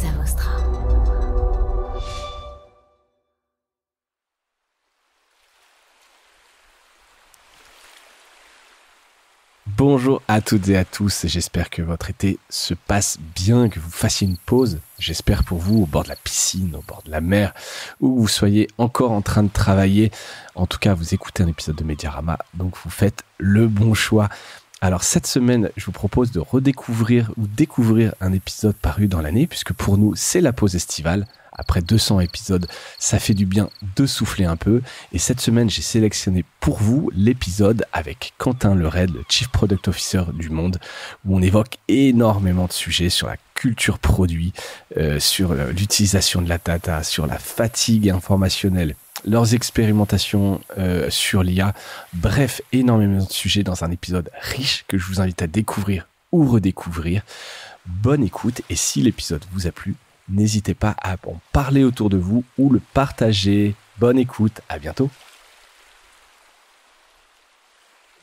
à Vostra. Bonjour à toutes et à tous, j'espère que votre été se passe bien, que vous fassiez une pause, j'espère pour vous au bord de la piscine, au bord de la mer, ou vous soyez encore en train de travailler. En tout cas, vous écoutez un épisode de Mediarama, donc vous faites le bon choix. Alors cette semaine, je vous propose de redécouvrir ou découvrir un épisode paru dans l'année, puisque pour nous, c'est la pause estivale. Après 200 épisodes, ça fait du bien de souffler un peu. Et cette semaine, j'ai sélectionné pour vous l'épisode avec Quentin Lered, le Chief Product Officer du Monde, où on évoque énormément de sujets sur la culture produit, sur l'utilisation de la data, sur la fatigue informationnelle, leurs expérimentations sur l'IA. Bref, énormément de sujets dans un épisode riche que je vous invite à découvrir ou redécouvrir. Bonne écoute, et si l'épisode vous a plu, n'hésitez pas à en parler autour de vous ou le partager. Bonne écoute, à bientôt.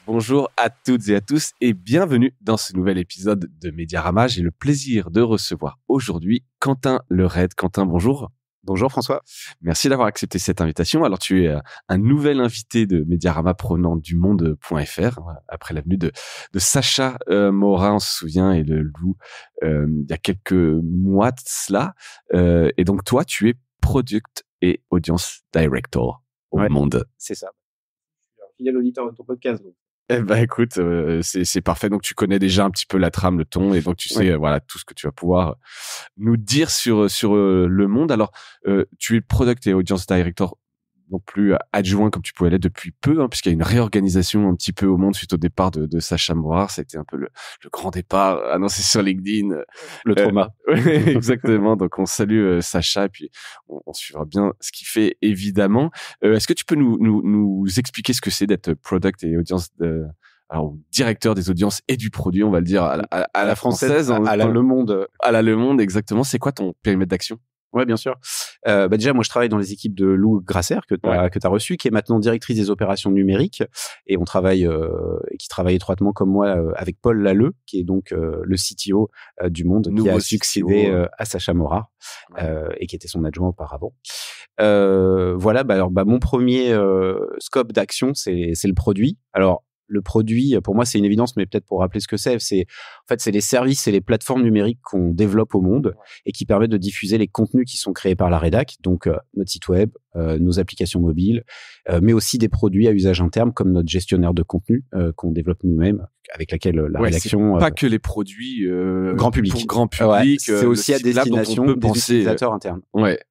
Bonjour à toutes et à tous et bienvenue dans ce nouvel épisode de Mediarama. J'ai le plaisir de recevoir aujourd'hui Quentin Lered. Quentin, bonjour. Bonjour François. Merci d'avoir accepté cette invitation. Alors tu es un nouvel invité de Mediarama provenant du monde.fr après l'avenue de Sacha Morin, on se souvient, et le Loup il y a quelques mois de cela. Et donc toi, tu es Product et Audience Director au Monde. C'est ça. Je suis un fidèle auditeur de ton podcast. Donc. Eh ben écoute, c'est parfait. Donc tu connais déjà un petit peu la trame, le ton, et donc tu sais voilà tout ce que tu vas pouvoir nous dire sur le Monde. Alors tu es Product et Audience Director, non plus adjoint comme tu pouvais l'être depuis peu, hein, puisqu'il y a une réorganisation un petit peu au Monde suite au départ de Sacha Morin. Ça a été un peu le grand départ annoncé sur LinkedIn. Le trauma. Exactement. Donc on salue Sacha, et puis on suivra bien ce qu'il fait évidemment. Est-ce que tu peux nous expliquer ce que c'est d'être Product et Audience alors, directeur des audiences et du produit, on va le dire à la française, à la Le Monde. À la Le Monde, exactement. C'est quoi ton périmètre d'action? Ouais, bien sûr. Déjà, moi, je travaille dans les équipes de Lou Grasser que t'as reçu, qui est maintenant directrice des opérations numériques, et on travaille, qui travaille étroitement comme moi avec Paul Lalleux, qui est donc le CTO du Monde, qui a succédé à Sacha Morin, et qui était son adjoint auparavant. Voilà. Mon premier scope d'action, c'est le produit. Alors, le produit, pour moi, c'est une évidence, mais peut-être pour rappeler ce que c'est les services et les plateformes numériques qu'on développe au Monde et qui permettent de diffuser les contenus qui sont créés par la rédac, donc notre site web, nos applications mobiles, mais aussi des produits à usage interne comme notre gestionnaire de contenu qu'on développe nous-mêmes, avec laquelle la rédaction... C'est pas que les produits grand public. Pour grand public. C'est aussi à destination des utilisateurs internes. Ouais.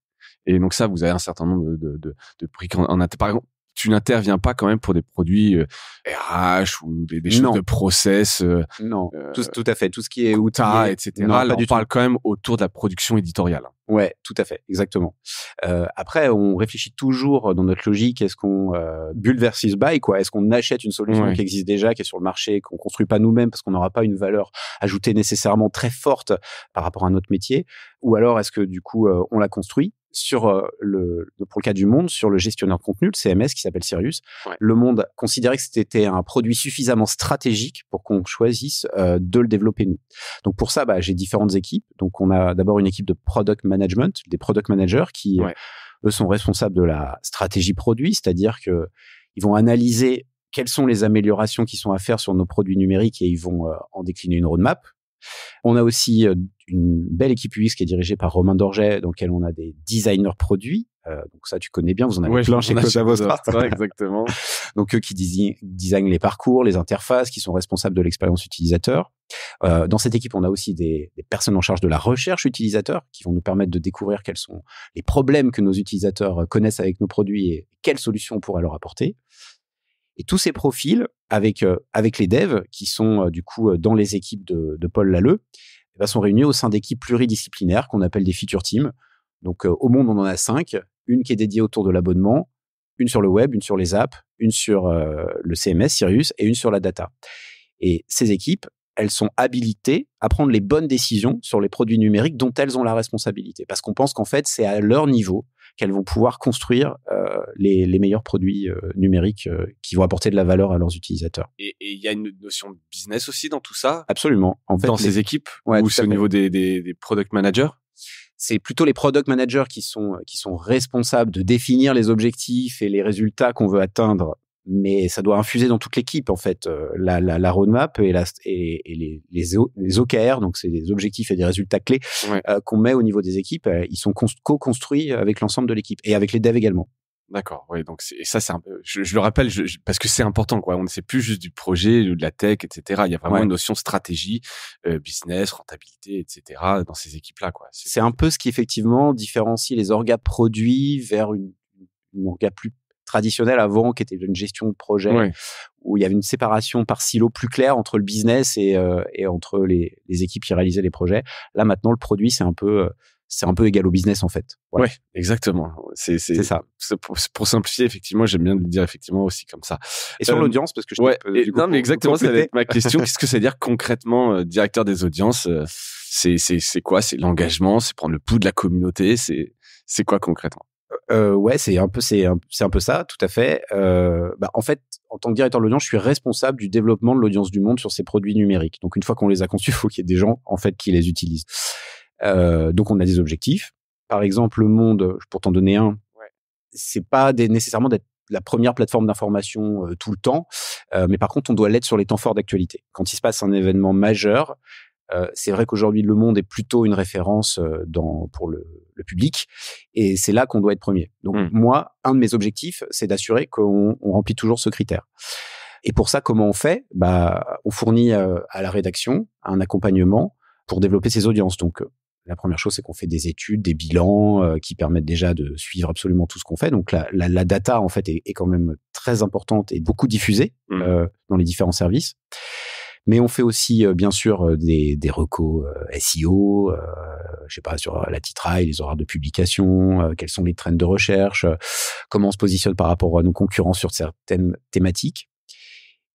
Et donc ça, vous avez un certain nombre de prix. Par exemple, tu n'interviens pas quand même pour des produits RH ou des choses de process. Non, tout à fait. Tout ce qui est outils, etc. Non, là, on parle quand même autour de la production éditoriale. Ouais, tout à fait, exactement. Après, on réfléchit toujours dans notre logique, est-ce qu'on build versus buy, quoi? Est-ce qu'on achète une solution qui existe déjà, qui est sur le marché, qu'on construit pas nous-mêmes parce qu'on n'aura pas une valeur ajoutée nécessairement très forte par rapport à notre métier, ou alors est-ce que du coup on la construit? Pour le cas du Monde, sur le gestionnaire de contenu, le CMS qui s'appelle Sirius, le Monde considérait que c'était un produit suffisamment stratégique pour qu'on choisisse de le développer nous. Donc pour ça, j'ai différentes équipes. Donc on a d'abord une équipe de product management, des product managers qui eux sont responsables de la stratégie produit, c'est-à-dire que ils vont analyser quelles sont les améliorations qui sont à faire sur nos produits numériques et ils vont en décliner une roadmap. On a aussi une belle équipe UX qui est dirigée par Romain Dorget, dans laquelle on a des designers produits. Donc ça, tu connais bien, vous en avez plein chez Cloud Vostra. Exactement. Donc eux qui designent les parcours, les interfaces, qui sont responsables de l'expérience utilisateur. Dans cette équipe, on a aussi des personnes en charge de la recherche utilisateur qui vont nous permettre de découvrir quels sont les problèmes que nos utilisateurs connaissent avec nos produits et quelles solutions on pourrait leur apporter. Et tous ces profils, avec les devs qui sont du coup dans les équipes de Paul Lalleux, sont réunis au sein d'équipes pluridisciplinaires qu'on appelle des feature teams. Donc au Monde, on en a 5. Une qui est dédiée autour de l'abonnement, une sur le web, une sur les apps, une sur le CMS, Sirius, et une sur la data. Et ces équipes, elles sont habilitées à prendre les bonnes décisions sur les produits numériques dont elles ont la responsabilité. Parce qu'on pense qu'en fait, c'est à leur niveau qu'elles vont pouvoir construire les meilleurs produits numériques qui vont apporter de la valeur à leurs utilisateurs. Et il y a une notion de business aussi dans tout ça? Absolument. En fait, dans ces équipes? Ou c'est au niveau des product managers? c'est plutôt les product managers qui sont responsables de définir les objectifs et les résultats qu'on veut atteindre. Mais ça doit infuser dans toute l'équipe, en fait, la roadmap et les OKR, donc c'est des objectifs et des résultats clés qu'on met au niveau des équipes. Ils sont co-construits avec l'ensemble de l'équipe et avec les devs également. D'accord, oui, donc ça c'est un peu, je le rappelle, parce que c'est important, quoi. On ne sait plus juste du projet, de la tech, etc. Il y a vraiment une notion stratégie, business, rentabilité, etc. dans ces équipes-là, quoi. C'est un peu ce qui effectivement différencie les orgas produits vers une orga plus traditionnelle avant, qui était une gestion de projet, où il y avait une séparation par silo plus claire entre le business et entre les équipes qui réalisaient les projets. Là maintenant, le produit c'est un peu égal au business, en fait. Voilà. Ouais, exactement. C'est ça. Pour simplifier, effectivement, j'aime bien le dire effectivement aussi comme ça. Et sur l'audience, parce que non, mais exactement, ça va être ma question. Qu'est-ce que ça veut dire concrètement, directeur des audiences? C'est quoi? C'est l'engagement, c'est prendre le pouls de la communauté, c'est quoi concrètement? Ouais, c'est un peu ça, tout à fait. En fait, en tant que directeur de l'audience, je suis responsable du développement de l'audience du monde sur ces produits numériques. Donc, une fois qu'on les a conçus, il faut qu'il y ait des gens, en fait, qui les utilisent. Donc, on a des objectifs. Par exemple, Le Monde, pour t'en donner un, c'est pas nécessairement d'être la première plateforme d'information tout le temps, mais par contre, on doit l'être sur les temps forts d'actualité. Quand il se passe un événement majeur, c'est vrai qu'aujourd'hui, Le Monde est plutôt une référence pour le public, et c'est là qu'on doit être premier. Donc, moi, un de mes objectifs, c'est d'assurer qu'on remplit toujours ce critère. Et pour ça, comment on fait? On fournit à la rédaction un accompagnement pour développer ses audiences. Donc, la première chose, c'est qu'on fait des études, des bilans qui permettent déjà de suivre absolument tout ce qu'on fait. Donc, la data, en fait, est quand même très importante et beaucoup diffusée dans les différents services. Mais on fait aussi, bien sûr, des recos SEO, je sais pas, sur la titraille, les horaires de publication, quels sont les trends de recherche, comment on se positionne par rapport à nos concurrents sur certaines thématiques.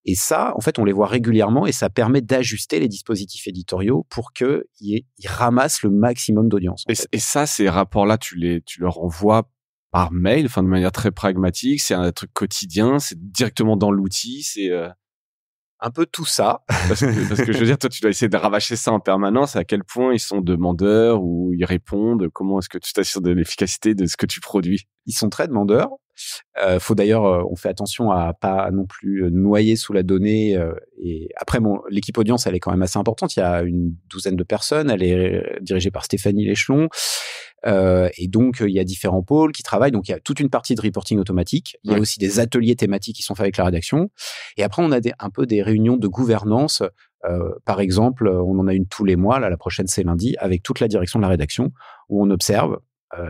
Et ça, en fait, on les voit régulièrement et ça permet d'ajuster les dispositifs éditoriaux pour qu'ils ramassent le maximum d'audience. Et ça, ces rapports-là, tu leur envoies par mail, enfin de manière très pragmatique, c'est un truc quotidien, c'est directement dans l'outil, c'est... Un peu tout ça. Parce que je veux dire, toi, tu dois essayer de ravacher ça en permanence. À quel point ils sont demandeurs ou ils répondent? Comment est-ce que tu t'assures de l'efficacité de ce que tu produis? Ils sont très demandeurs. Faut d'ailleurs, on fait attention à pas non plus noyer sous la donnée. Et après, l'équipe audience, elle est quand même assez importante. Il y a une douzaine de personnes. Elle est dirigée par Stéphanie Léchelon. Et donc, il y a différents pôles qui travaillent. Donc, il y a toute une partie de reporting automatique. Il y a aussi des ateliers thématiques qui sont faits avec la rédaction. Et après, on a un peu des réunions de gouvernance. Par exemple, on en a une tous les mois. Là, la prochaine, c'est lundi, avec toute la direction de la rédaction, où on observe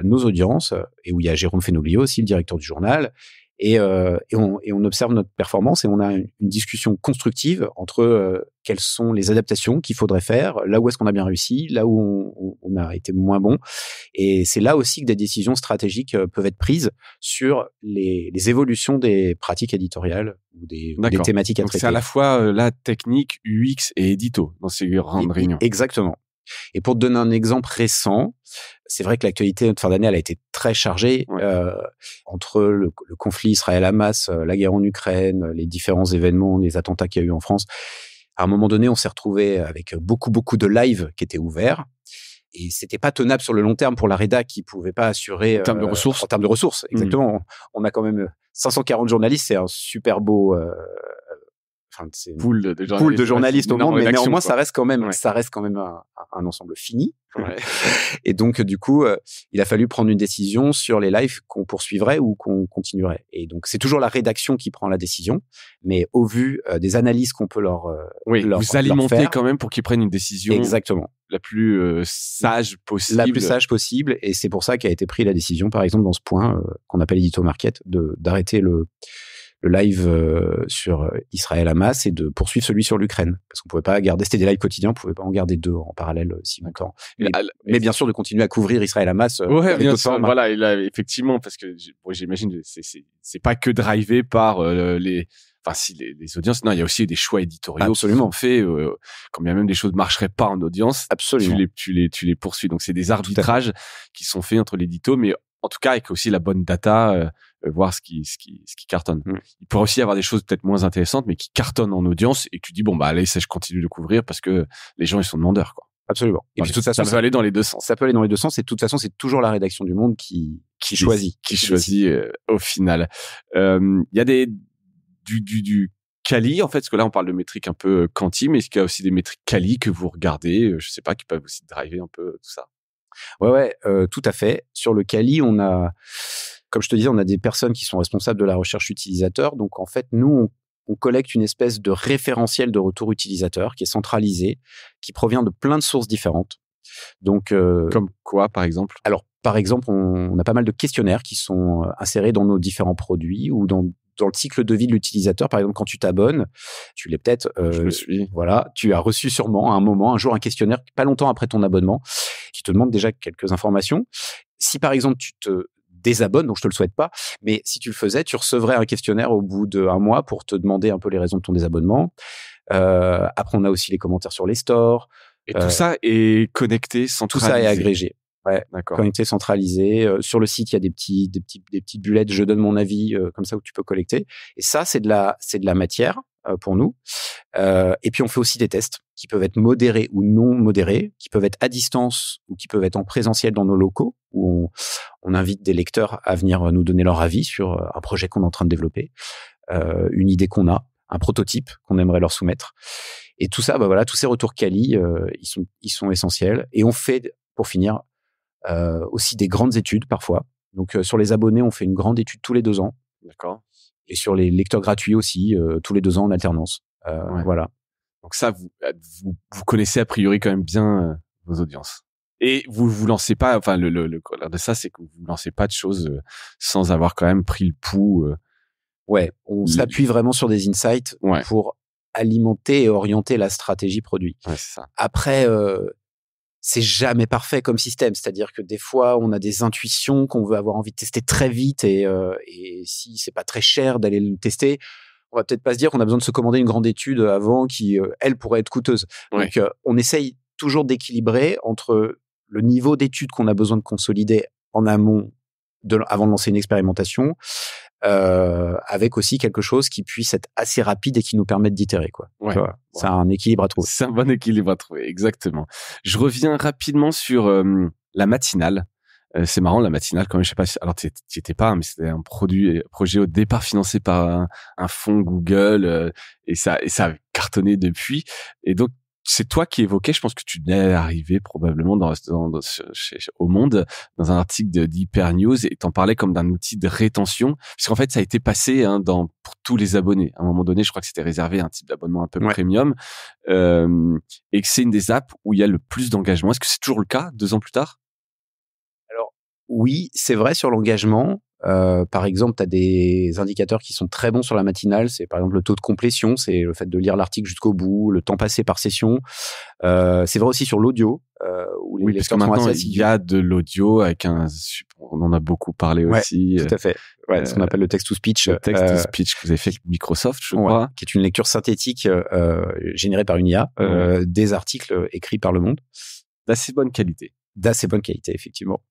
nos audiences et où il y a Jérôme Fenoglio aussi, le directeur du journal. Et on observe notre performance et on a une discussion constructive entre quelles sont les adaptations qu'il faudrait faire, là où est-ce qu'on a bien réussi, là où on a été moins bon. Et c'est là aussi que des décisions stratégiques peuvent être prises sur les évolutions des pratiques éditoriales ou des thématiques à traiter. C'est à la fois la technique, UX et édito dans ces grandes réunions. Exactement. Et pour te donner un exemple récent, c'est vrai que l'actualité de fin d'année, elle a été très chargée entre le conflit Israël-Hamas, la guerre en Ukraine, les différents événements, les attentats qu'il y a eu en France. À un moment donné, on s'est retrouvé avec beaucoup de lives qui étaient ouverts. Et c'était pas tenable sur le long terme pour la rédac qui pouvait pas assurer en termes de ressources. En termes de ressources, exactement. On a quand même 540 journalistes, c'est un super beau c'est une pool de journalistes au monde, mais néanmoins ça reste quand même un ensemble fini. Ouais. Et donc du coup, il a fallu prendre une décision sur les lives qu'on poursuivrait ou qu'on continuerait. Et donc c'est toujours la rédaction qui prend la décision, mais au vu des analyses qu'on peut leur vous alimentez quand même pour qu'ils prennent une décision exactement la plus sage possible. La plus sage possible, et c'est pour ça qu'a été pris la décision, par exemple dans ce point qu'on appelle Edito Market, d'arrêter le live sur Israël-Hamas et de poursuivre celui sur l'Ukraine. Parce qu'on pouvait pas garder, c'était des lives quotidiens, on pouvait pas en garder deux en parallèle si longtemps. Mais bien sûr, de continuer à couvrir Israël-Hamas. Ouais, bien sûr. Voilà, effectivement, parce que j'imagine, c'est pas que drivé par les audiences. Non, il y a aussi des choix éditoriaux qui sont faits, quand bien même des choses marcheraient pas en audience. Absolument. Tu les poursuis. Donc, c'est des arbitrages qui sont faits entre l'édito, mais en tout cas, avec aussi la bonne data, voir ce qui cartonne. Il pourrait aussi y avoir des choses peut-être moins intéressantes, mais qui cartonnent en audience et que tu dis, allez, ça, je continue de couvrir parce que les gens, ils sont demandeurs, quoi. Absolument. Et puis, de toute façon, ça peut aller dans les deux sens. Ça peut aller dans les deux sens. Et de toute façon, c'est toujours la rédaction du Monde qui choisit. Qui choisit au final. Il y a du quali, en fait, parce que là, on parle de métriques un peu quanti, mais est-ce qu'il y a aussi des métriques quali que vous regardez, je sais pas, qui peuvent aussi driver un peu tout ça? Ouais, tout à fait. Sur le quali, on a, comme je te disais, on a des personnes qui sont responsables de la recherche utilisateur. Donc, en fait, nous, on collecte une espèce de référentiel de retour utilisateur qui est centralisé, qui provient de plein de sources différentes. Donc, comme quoi, par exemple? Alors, par exemple, on a pas mal de questionnaires qui sont insérés dans nos différents produits ou dans le cycle de vie de l'utilisateur. Par exemple, quand tu t'abonnes, tu l'es peut-être. Je le suis. Voilà, tu as reçu sûrement à un jour, un questionnaire pas longtemps après ton abonnement, qui te demande déjà quelques informations. Si par exemple tu te désabonnes, donc je te le souhaite pas, mais si tu le faisais, tu recevrais un questionnaire au bout d'1 mois pour te demander un peu les raisons de ton désabonnement. Après, on a aussi les commentaires sur les stores. Et tout ça est connecté, centralisé. Tout ça est agrégé. Ouais, d'accord. Connecté, centralisé. Sur le site, il y a des petites bullettes. Je donne mon avis comme ça où tu peux collecter. Et ça, c'est de la matière pour nous. Et puis on fait aussi des tests qui peuvent être modérés ou non modérés, qui peuvent être à distance ou qui peuvent être en présentiel dans nos locaux où on invite des lecteurs à venir nous donner leur avis sur un projet qu'on est en train de développer, une idée qu'on a, un prototype qu'on aimerait leur soumettre. Et tout ça, voilà, tous ces retours quali, ils sont essentiels. Et on fait, pour finir, aussi des grandes études parfois. Donc sur les abonnés, on fait une grande étude tous les 2 ans. D'accord. Et sur les lecteurs gratuits aussi, tous les 2 ans en alternance. Voilà. Donc ça, vous connaissez a priori quand même bien vos audiences. Et vous lancez pas, enfin le colère de ça, c'est que vous lancez pas de choses sans avoir quand même pris le pouls. Ouais, on s'appuie vraiment sur des insights pour alimenter et orienter la stratégie produit. Ouais, c'est ça. Après, c'est jamais parfait comme système, c'est-à-dire que des fois, on a des intuitions qu'on veut avoir envie de tester très vite et si c'est pas très cher d'aller le tester, on va peut-être pas se dire qu'on a besoin de se commander une grande étude avant qui, elle, pourrait être coûteuse. Ouais. Donc, on essaye toujours d'équilibrer entre le niveau d'études qu'on a besoin de consolider en amont avant de lancer une expérimentation, avec aussi quelque chose qui puisse être assez rapide et qui nous permette d'itérer, quoi. Ouais. C'est un équilibre à trouver. C'est un bon équilibre à trouver, exactement. Je reviens rapidement sur la matinale. C'est marrant, la matinale, quand même, je sais pas, alors t'y étais pas, mais c'était un projet au départ financé par un fonds Google, et ça a cartonné depuis. Et donc, c'est toi qui évoquais, je pense que tu venais d'arriver probablement au Monde, dans un article d'Hyper News, et t'en parlais comme d'un outil de rétention, puisqu'en fait, ça a été passé pour tous les abonnés. À un moment donné, je crois que c'était réservé à un type d'abonnement un peu premium, et que c'est une des apps où il y a le plus d'engagement. Est-ce que c'est toujours le cas 2 ans plus tard? Alors, oui, c'est vrai sur l'engagement. Par exemple, tu as des indicateurs qui sont très bons sur la matinale. C'est par exemple le taux de complétion, c'est le fait de lire l'article jusqu'au bout, le temps passé par session. C'est vrai aussi sur l'audio. Où oui, parce que maintenant, il y a de l'audio avec on en a beaucoup parlé aussi. Tout à fait. Ouais, ce qu'on appelle le text-to-speech. Le text-to-speech que vous avez fait avec Microsoft, je crois. Qui est une lecture synthétique générée par une IA des articles écrits par Le Monde. D'assez bonne qualité. D'assez bonne qualité, effectivement.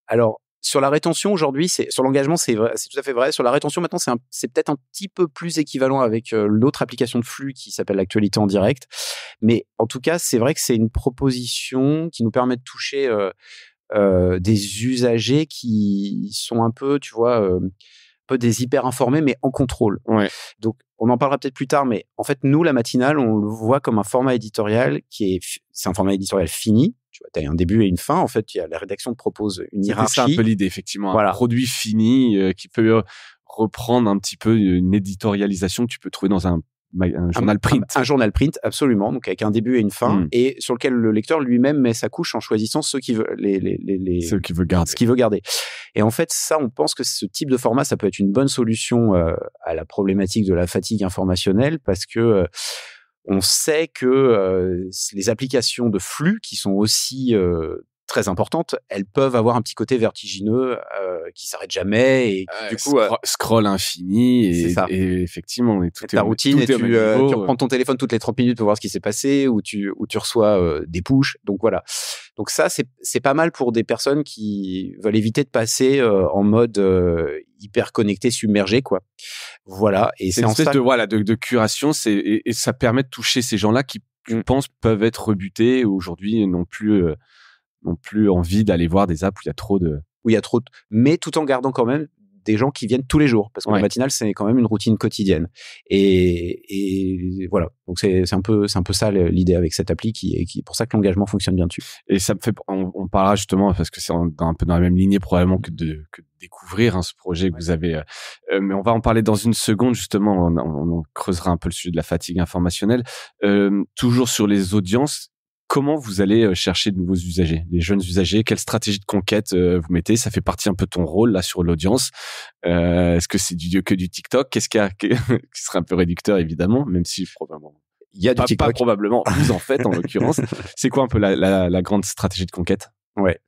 Alors, sur la rétention aujourd'hui, sur l'engagement, c'est vrai, c'est tout à fait vrai. Sur la rétention, maintenant, c'est peut-être un petit peu plus équivalent avec l'autre application de flux qui s'appelle l'actualité en direct. Mais en tout cas, c'est vrai que c'est une proposition qui nous permet de toucher des usagers qui sont un peu, tu vois, un peu des hyper informés, mais en contrôle. Ouais. Donc, on en parlera peut-être plus tard, mais en fait, nous, la matinale, on le voit comme un format éditorial c'est un format éditorial fini. Tu vois, t'as un début et une fin. En fait, la rédaction te propose une hiérarchie. C'est un peu l'idée, effectivement. Voilà. Un produit fini qui peut reprendre un petit peu une éditorialisation que tu peux trouver dans un journal print. Un journal print, absolument. Donc, avec un début et une fin, et sur lequel le lecteur lui-même met sa couche en choisissant ceux qu'il veut, ceux qu'il veut garder. Ce qu'il veut garder. Et en fait, ça, on pense que ce type de format, ça peut être une bonne solution à la problématique de la fatigue informationnelle, parce que on sait que les applications de flux qui sont aussi très importantes, elles peuvent avoir un petit côté vertigineux qui s'arrête jamais et qui, du coup scroll infini et effectivement ta routine, et tu reprends ton téléphone toutes les 30 minutes pour voir ce qui s'est passé, ou tu reçois des pushs. Donc voilà. Donc ça, c'est pas mal pour des personnes qui veulent éviter de passer en mode hyper connecté, submergé, quoi. Voilà. Et c'est une espèce de curation, et ça permet de toucher ces gens-là qui tu penses peuvent être rebutés aujourd'hui, n'ont plus envie d'aller voir des apps où il y a trop de... Où il y a trop mais tout en gardant quand même des gens qui viennent tous les jours, parce que le matinal, c'est quand même une routine quotidienne. Et voilà. Donc c'est un peu ça l'idée avec cette appli qui pour ça que l'engagement fonctionne bien dessus. Et ça me fait, on parlera justement, parce que c'est un peu dans la même lignée probablement que de découvrir ce projet que vous avez. Mais on va en parler dans une seconde, justement. On creusera un peu le sujet de la fatigue informationnelle. Toujours sur les audiences. Comment vous allez chercher de nouveaux usagers, les jeunes usagers? Quelle stratégie de conquête vous mettez? Ça fait partie un peu de ton rôle là sur l'audience. Est-ce que c'est que du TikTok? Qu'est-ce qui serait un peu réducteur évidemment, même si probablement il y a du TikTok. Pas probablement, vous en faites en l'occurrence. C'est quoi un peu la grande stratégie de conquête? Ouais.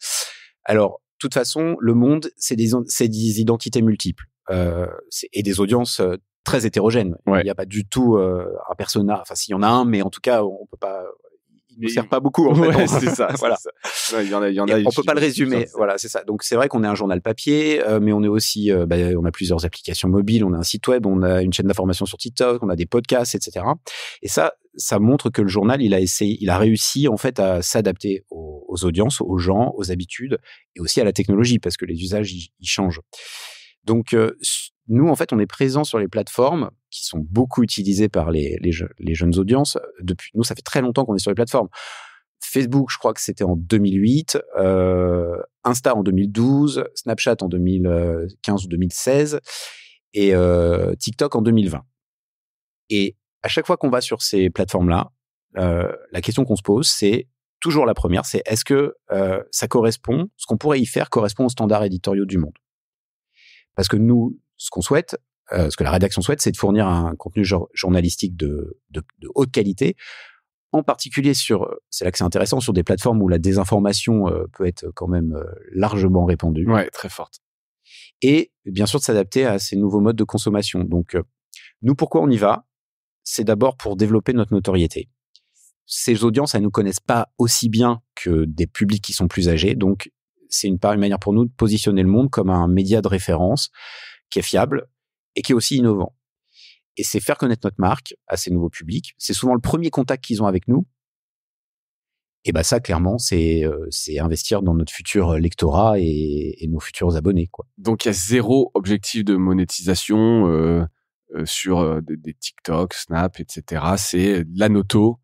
Alors, de toute façon, le monde, c'est des identités multiples et des audiences très hétérogènes. Il n'y a pas du tout un persona. Enfin, s'il y en a un, mais en tout cas, on peut pas. Il ne sert pas beaucoup en fait. Ouais, c'est ça. Voilà. Il y en a. On peut pas le résumer. Voilà, c'est ça. Donc c'est vrai qu'on est un journal papier, mais on est aussi, on a plusieurs applications mobiles, on a un site web, on a une chaîne d'information sur TikTok, on a des podcasts, etc. Et ça montre que le journal, il a réussi en fait à s'adapter aux audiences, aux gens, aux habitudes, et aussi à la technologie, parce que les usages ils changent. Donc nous, en fait, on est présent sur les plateformes qui sont beaucoup utilisées par les jeunes audiences. Nous, ça fait très longtemps qu'on est sur les plateformes. Facebook, je crois que c'était en 2008, Insta en 2012, Snapchat en 2015 ou 2016 et TikTok en 2020. Et à chaque fois qu'on va sur ces plateformes-là, la question qu'on se pose, c'est toujours la première, c'est est-ce que ça correspond, ce qu'on pourrait y faire correspond aux standards éditoriaux du monde? Parce que nous, ce qu'on souhaite, ce que la rédaction souhaite, c'est de fournir un contenu journalistique de haute qualité, en particulier c'est là que c'est intéressant, sur des plateformes où la désinformation peut être quand même largement répandue. Ouais, très forte. Et bien sûr de s'adapter à ces nouveaux modes de consommation. Donc, nous, pourquoi on y va? C'est d'abord pour développer notre notoriété. Ces audiences, elles nous connaissent pas aussi bien que des publics qui sont plus âgés, donc c'est une manière pour nous de positionner le monde comme un média de référence qui est fiable et qui est aussi innovant. Et c'est faire connaître notre marque à ces nouveaux publics. C'est souvent le premier contact qu'ils ont avec nous. Et ben ça, clairement, c'est investir dans notre futur lectorat et nos futurs abonnés, quoi. Donc il y a zéro objectif de monétisation sur des TikTok, Snap, etc. C'est de la noto,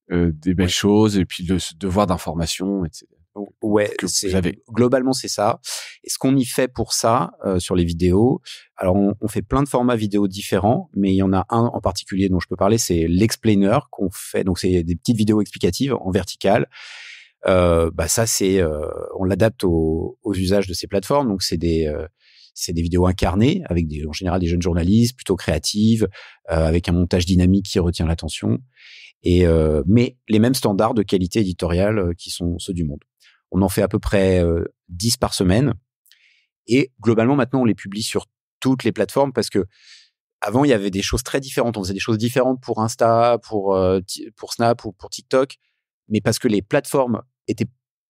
des belles choses et puis le devoir d'information, etc. Ouais, globalement c'est ça. Et ce qu'on y fait pour ça sur les vidéos, alors on fait plein de formats vidéo différents, mais il y en a un en particulier dont je peux parler, c'est l'explainer qu'on fait. Donc c'est des petites vidéos explicatives en verticale. Ça c'est on l'adapte aux usages de ces plateformes. Donc c'est des vidéos incarnées avec en général des jeunes journalistes plutôt créatives, avec un montage dynamique qui retient l'attention. Mais les mêmes standards de qualité éditoriale qui sont ceux du monde. On en fait à peu près 10 par semaine. Et globalement, maintenant, on les publie sur toutes les plateformes parce que avant, il y avait des choses très différentes. On faisait des choses différentes pour Insta, pour Snap ou pour TikTok. Mais parce que les plateformes étaient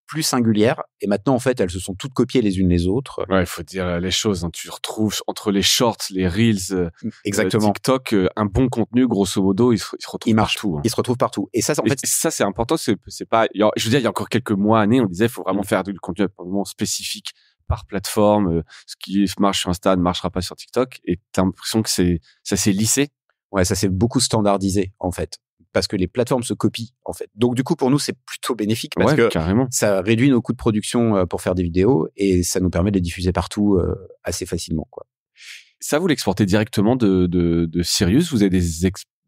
plus singulières. Et maintenant, en fait, elles se sont toutes copiées les unes les autres. Ouais, il faut dire les choses. Hein. Tu retrouves entre les shorts, les reels, exactement. TikTok, un bon contenu, grosso modo, il se retrouve partout. Hein. Il se retrouve partout. Et ça, en fait, ça, c'est important. C'est pas, je veux dire, il y a encore quelques mois, années, on disait, il faut vraiment faire du contenu vraiment spécifique par plateforme. Ce qui marche sur Insta ne marchera pas sur TikTok. Et t'as l'impression que ça s'est lissé. Ouais, ça s'est beaucoup standardisé, en fait. Parce que les plateformes se copient, en fait. Donc, du coup, pour nous, c'est plutôt bénéfique parce que carrément. Ça réduit nos coûts de production pour faire des vidéos et ça nous permet de les diffuser partout assez facilement, quoi. Ça, vous l'exportez directement de Sirius? Vous avez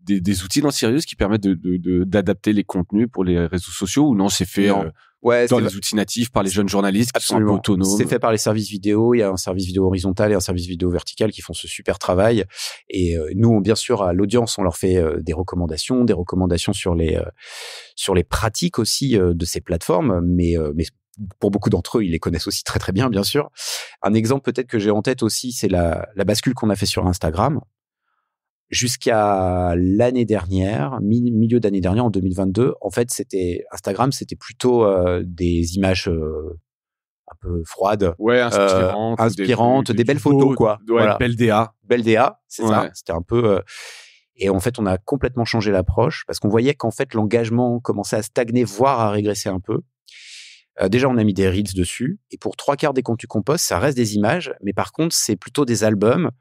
des outils dans Sirius qui permettent d'adapter les contenus pour les réseaux sociaux ou non, c'est fait dans les outils natifs par les jeunes journalistes qui sont un peu autonomes? C'est fait par les services vidéo. Il y a un service vidéo horizontal et un service vidéo vertical qui font ce super travail. Et nous, bien sûr, à l'audience, on leur fait des recommandations sur les pratiques aussi de ces plateformes. Mais pour beaucoup d'entre eux, ils les connaissent aussi très très bien, bien sûr. Un exemple peut-être que j'ai en tête aussi, c'est la bascule qu'on a fait sur Instagram. Jusqu'à l'année dernière, milieu d'année dernière, en 2022, en fait, Instagram, c'était plutôt des images un peu froides, inspirantes, des belles photos, quoi. Ouais, voilà. Belle DA, c'est ça. C'était un peu. Et en fait, on a complètement changé l'approche parce qu'on voyait qu'en fait, l'engagement commençait à stagner, voire à régresser un peu. Déjà, on a mis des Reels dessus. Et pour 3/4 des contenus qu'on poste, ça reste des images. Mais par contre, c'est plutôt des albums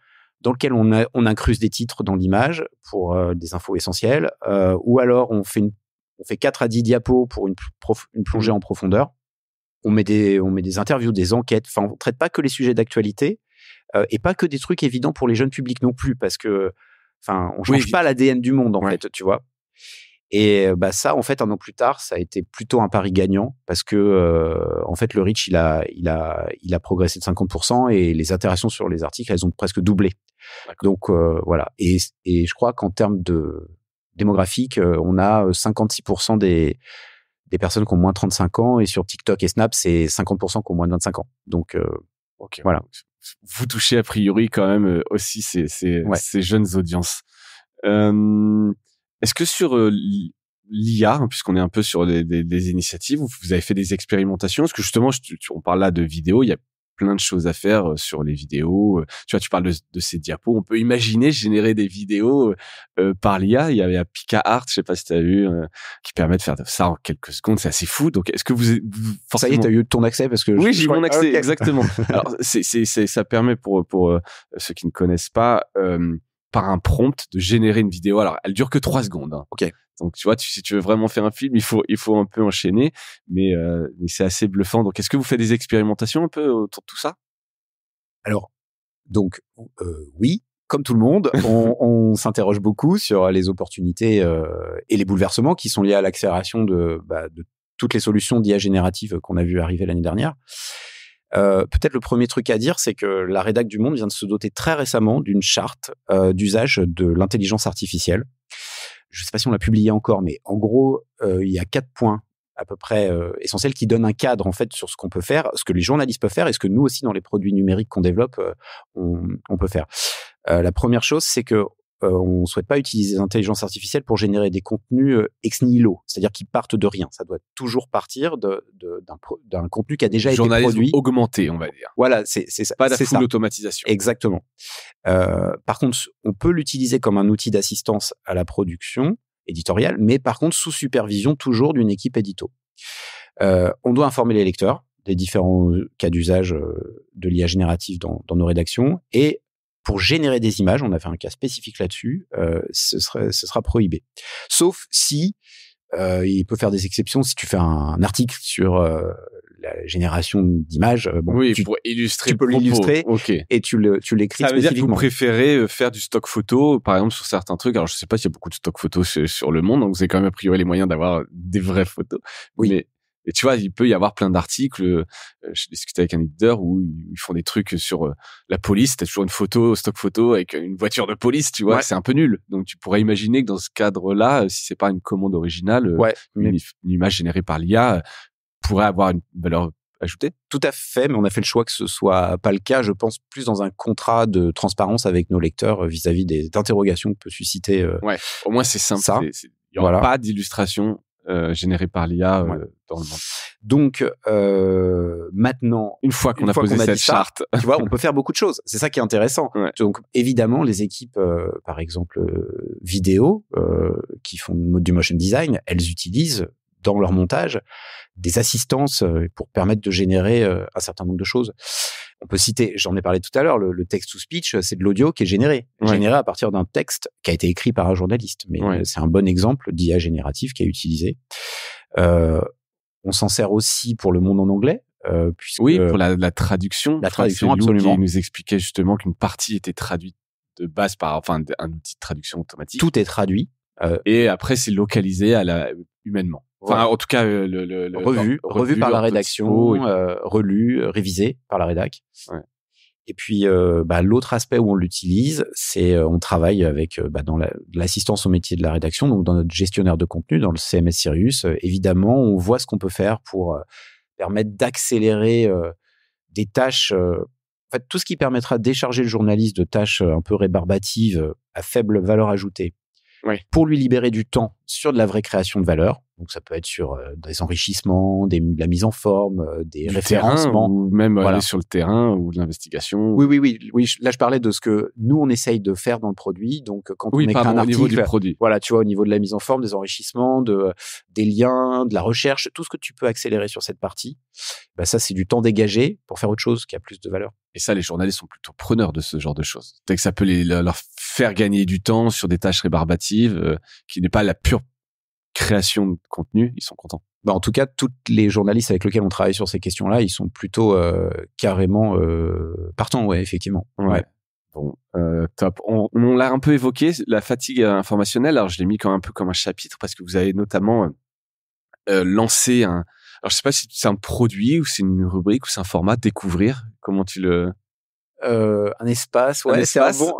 dans lesquels on incruste des titres dans l'image pour des infos essentielles. Ou alors, on fait 4 à 10 diapos pour une plongée en profondeur. On met des interviews, des enquêtes. Enfin, on traite pas que les sujets d'actualité et pas que des trucs évidents pour les jeunes publics non plus, parce que, enfin, on change pas l'ADN du monde, en fait, tu vois. Et ça, en fait, 1 an plus tard, ça a été plutôt un pari gagnant parce que, en fait, le reach, il a progressé de 50% et les interactions sur les articles, elles ont presque doublé. Donc, voilà. Et je crois qu'en termes de démographique, on a 56% des personnes qui ont moins de 35 ans et sur TikTok et Snap, c'est 50% qui ont moins de 25 ans. Donc, voilà. Vous touchez a priori quand même aussi ces jeunes audiences. Est-ce que sur l'IA, puisqu'on est un peu sur des initiatives, vous avez fait des expérimentations? Parce que justement, on parle là de vidéos, il y a plein de choses à faire sur les vidéos. Tu vois, tu parles de ces diapos. On peut imaginer générer des vidéos par l'IA. Il y a PicaArt, je sais pas si tu as vu, qui permet de faire ça en quelques secondes. C'est assez fou. Donc, est-ce que vous forcément... Ça y est, tu as eu ton accès parce que oui, j'ai eu mon accès, exactement. Alors, ça permet pour ceux qui ne connaissent pas, par un prompt de générer une vidéo. Alors, elle dure que 3 secondes. Hein. Ok. Donc, tu vois, si tu veux vraiment faire un film, il faut un peu enchaîner, mais c'est assez bluffant. Donc, est-ce que vous faites des expérimentations un peu autour de tout ça? Alors, donc, oui, comme tout le monde, on s'interroge beaucoup sur les opportunités et les bouleversements qui sont liés à l'accélération de toutes les solutions d'IA générative qu'on a vu arriver l'année dernière. Peut-être le premier truc à dire, c'est que la rédac du Monde vient de se doter très récemment d'une charte d'usage de l'intelligence artificielle. Je ne sais pas si on l'a publié encore, mais en gros, il y a 4 points à peu près essentiels qui donnent un cadre en fait sur ce qu'on peut faire, ce que les journalistes peuvent faire et ce que nous aussi dans les produits numériques qu'on développe, on peut faire. La première chose, c'est que on souhaite pas utiliser l'intelligence artificielle pour générer des contenus ex nihilo, c'est-à-dire qui partent de rien. Ça doit toujours partir d'un contenu qui a déjà été produit. Journalisme augmenté, on va dire. Voilà, c'est ça. Pas la full automatisation. Exactement. Par contre, on peut l'utiliser comme un outil d'assistance à la production éditoriale, mais par contre sous supervision toujours d'une équipe édito. On doit informer les lecteurs des différents cas d'usage de l'IA générative dans nos rédactions et pour générer des images, on a fait un cas spécifique là-dessus, ce sera prohibé. Sauf si, il peut faire des exceptions, si tu fais un article sur la génération d'images, pour illustrer tu peux l'illustrer okay. Et tu l'écris spécifiquement. Ça veut dire que vous préférez faire du stock photo, par exemple, sur certains trucs. Alors, je sais pas s'il y a beaucoup de stock photos sur le monde, donc vous avez quand même a priori les moyens d'avoir des vraies photos. Oui. Mais tu vois, il peut y avoir plein d'articles. Je discutais avec un éditeur où ils font des trucs sur la police. T'as toujours une photo, stock photo avec une voiture de police, tu vois. Ouais. C'est un peu nul. Donc, tu pourrais imaginer que dans ce cadre-là, si c'est pas une commande originale, une image générée par l'IA pourrait avoir une valeur ajoutée. Tout à fait, mais on a fait le choix que ce soit pas le cas. Je pense plus dans un contrat de transparence avec nos lecteurs vis-à-vis des interrogations que peut susciter. Ouais, au moins c'est simple. Ça. Il y aura pas d'illustration générée par l'IA dans le monde. Donc maintenant, une fois qu'on a posé cette charte, tu vois, on peut faire beaucoup de choses. C'est ça qui est intéressant. Ouais. Donc évidemment, les équipes, par exemple vidéo, qui font du motion design, elles utilisent dans leur montage des assistances pour permettre de générer un certain nombre de choses. On peut citer, j'en ai parlé tout à l'heure, le text-to-speech, c'est de l'audio qui est généré à partir d'un texte qui a été écrit par un journaliste. Mais c'est un bon exemple d'IA générative qui est utilisé. On s'en sert aussi pour le monde en anglais. Puisque pour la traduction. La traduction, absolument. Qui nous expliquait justement qu'une partie était traduite de base par un outil de traduction automatique. Tout est traduit. Et après, c'est localisé humainement. Enfin, en tout cas, revu par la rédaction, relu, révisé par la rédac. Ouais. Et puis, l'autre aspect où on l'utilise, c'est on travaille avec dans l'assistance au métier de la rédaction, donc dans notre gestionnaire de contenu, dans le CMS Sirius. Évidemment, on voit ce qu'on peut faire pour permettre d'accélérer des tâches. En fait, tout ce qui permettra de décharger le journaliste de tâches un peu rébarbatives à faible valeur ajoutée. Ouais. Pour lui libérer du temps sur de la vraie création de valeur. Donc ça peut être sur des enrichissements, de la mise en forme, des du référencements, terrain, ou même voilà. aller sur le terrain ou de l'investigation. Oui. Là, je parlais de ce que nous on essaye de faire dans le produit. Donc quand on écrit un au niveau du article, produit. voilà, tu vois, au niveau de la mise en forme, des enrichissements, des liens, de la recherche, tout ce que tu peux accélérer sur cette partie, bah ça c'est du temps dégagé pour faire autre chose qui a plus de valeur. Et ça, les journalistes sont plutôt preneurs de ce genre de choses. Dès que ça peut leur faire gagner du temps sur des tâches rébarbatives, qui n'est pas la pure création de contenu, ils sont contents. Bah en tout cas, tous les journalistes avec lesquels on travaille sur ces questions-là, ils sont plutôt carrément partants, ouais, effectivement. Ouais. Bon, top. On l'a un peu évoqué, la fatigue informationnelle. Alors, je l'ai mis un peu comme un chapitre parce que vous avez notamment lancé un... Alors, je sais pas si c'est un produit ou c'est une rubrique ou c'est un format, découvrir. Comment tu le... Un espace, ouais, c'est un bon.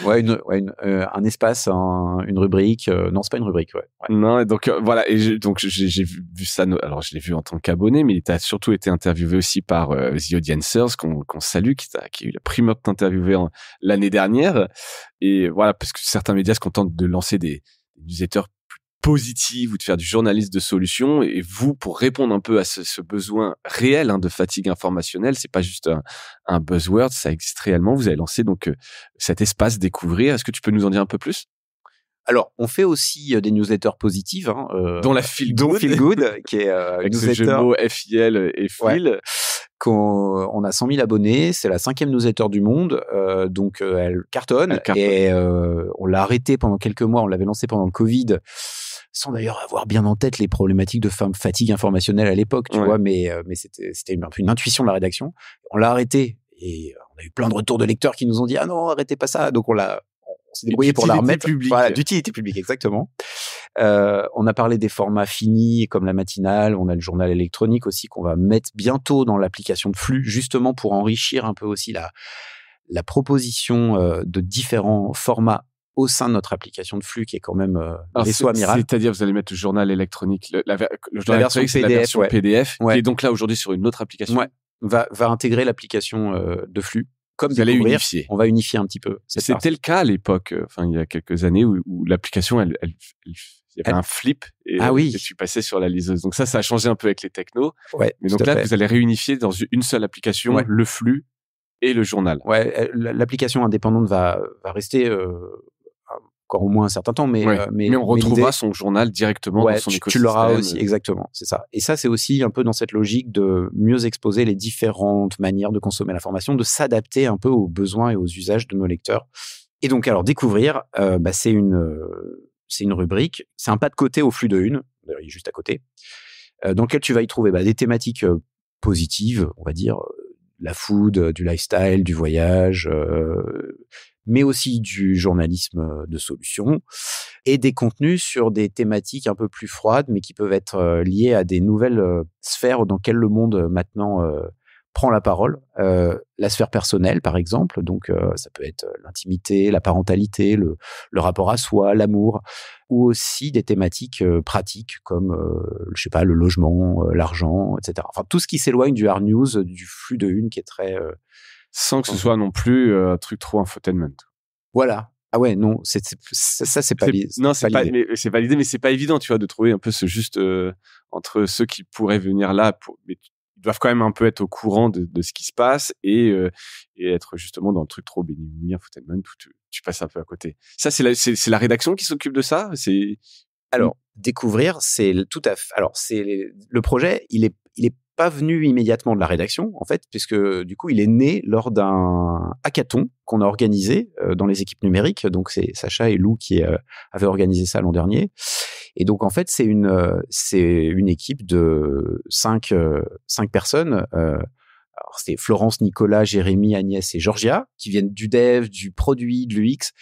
Un espace, une rubrique. Non, c'est pas une rubrique, ouais. Non, et donc voilà. Et j'ai vu ça. Alors, je l'ai vu en tant qu'abonné, mais tu as surtout été interviewé aussi par The Audiencers, qu'on salue, qui a eu la primeur de t'interviewer l'année dernière. Et voilà, parce que certains médias se contentent de lancer des newsletters positive ou de faire du journalisme de solution, et vous, pour répondre un peu à ce besoin réel de fatigue informationnelle, c'est pas juste un buzzword, ça existe réellement. Vous avez lancé donc cet espace découvrir. Est-ce que tu peux nous en dire un peu plus? Alors, on fait aussi des newsletters positives, dont la Feel Good, qui est avec ce jeu de mots FIL et Feel. Ouais. On a 100 000 abonnés, c'est la 5e newsletter du monde, donc elle cartonne. Et on l'a arrêté pendant quelques mois, on l'avait lancé pendant le Covid, sans d'ailleurs avoir bien en tête les problématiques de fatigue informationnelle à l'époque, tu vois, mais c'était un peu une intuition de la rédaction. On l'a arrêté et on a eu plein de retours de lecteurs qui nous ont dit ah non, arrêtez pas ça. Donc on s'est débrouillé pour la remettre. Voilà, d'utilité publique, exactement. On a parlé des formats finis comme la matinale, on a le journal électronique aussi qu'on va mettre bientôt dans l'application de flux, justement pour enrichir un peu aussi la proposition de différents formats au sein de notre application de flux qui est quand même vaisseau amiral. C'est-à-dire, vous allez mettre le journal électronique, le journal version PDF, la version PDF, qui est donc là aujourd'hui sur une autre application. Ouais, va intégrer l'application de flux. Comme vous allez unifier. On va unifier un petit peu. C'était le cas à l'époque, il y a quelques années où l'application, il y avait un flip et tu passais sur la liseuse. Donc ça a changé un peu avec les technos. Ouais. Mais donc là, vous allez réunifier dans une seule application le flux et le journal. Ouais, l'application indépendante va rester encore au moins un certain temps, mais on retrouvera son journal directement dans son écosystème. Tu l'auras aussi, exactement, c'est ça. Et ça, c'est aussi un peu dans cette logique de mieux exposer les différentes manières de consommer l'information, de s'adapter un peu aux besoins et aux usages de nos lecteurs. Et donc, alors, découvrir, c'est une rubrique, c'est un pas de côté au flux de une, d'ailleurs, il est juste à côté, dans lequel tu vas y trouver des thématiques positives, on va dire, la food, du lifestyle, du voyage, mais aussi du journalisme de solution et des contenus sur des thématiques un peu plus froides, mais qui peuvent être liées à des nouvelles sphères dans lesquelles le monde maintenant prend la parole. La sphère personnelle, par exemple, donc ça peut être l'intimité, la parentalité, le rapport à soi, l'amour, ou aussi des thématiques pratiques comme, je sais pas, le logement, l'argent, etc. Enfin, tout ce qui s'éloigne du hard news, du flux de une qui est très... sans que ce soit non plus un truc trop infotainment. Voilà. Ah ouais, non, ça c'est pas l'idée. Non, c'est pas l'idée, mais c'est pas évident, tu vois, de trouver un peu ce juste entre ceux qui pourraient venir là, mais ils doivent quand même un peu être au courant de ce qui se passe et être justement dans le truc trop béni infotainment où tu passes un peu à côté. Ça, c'est la rédaction qui s'occupe de ça. Alors, découvrir, c'est tout à fait. Alors, le projet, il est pas venu immédiatement de la rédaction, en fait, puisque du coup, il est né lors d'un hackathon qu'on a organisé dans les équipes numériques. Donc, c'est Sacha et Lou qui avaient organisé ça l'an dernier. Et donc, en fait, c'est une équipe de 5 personnes. Alors, c'est Florence, Nicolas, Jérémy, Agnès et Georgia, qui viennent du dev, du produit, de l'UX,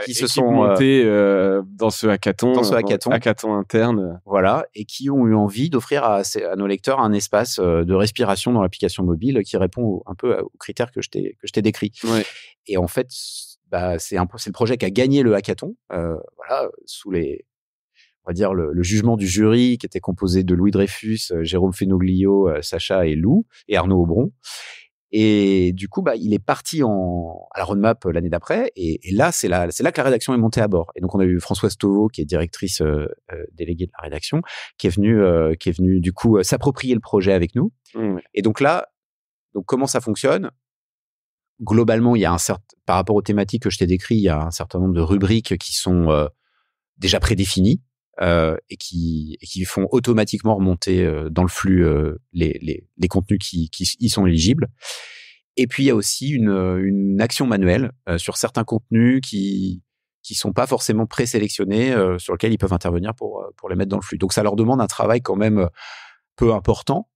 qui se sont montés dans ce hackathon interne. Voilà, et qui ont eu envie d'offrir à nos lecteurs un espace de respiration dans l'application mobile qui répond un peu aux critères que je t'ai décrits. Ouais. Et en fait, c'est le projet qui a gagné le hackathon, voilà, sous on va dire le jugement du jury qui était composé de Louis Dreyfus, Jérôme Fenoglio, Sacha et Lou et Arnaud Aubron. Et du coup, il est parti à la roadmap l'année d'après. Et là, c'est là que la rédaction est montée à bord. Et donc, on a eu Françoise Tauveau, qui est directrice déléguée de la rédaction, qui est venue du coup s'approprier le projet avec nous. Et donc là, comment ça fonctionne? Globalement, il y a par rapport aux thématiques que je t'ai décrites, il y a un certain nombre de rubriques qui sont déjà prédéfinies. Et qui font automatiquement remonter dans le flux les contenus qui y sont éligibles. Et puis il y a aussi une action manuelle sur certains contenus qui sont pas forcément présélectionnés, sur lesquels ils peuvent intervenir pour les mettre dans le flux. Donc ça leur demande un travail quand même peu important.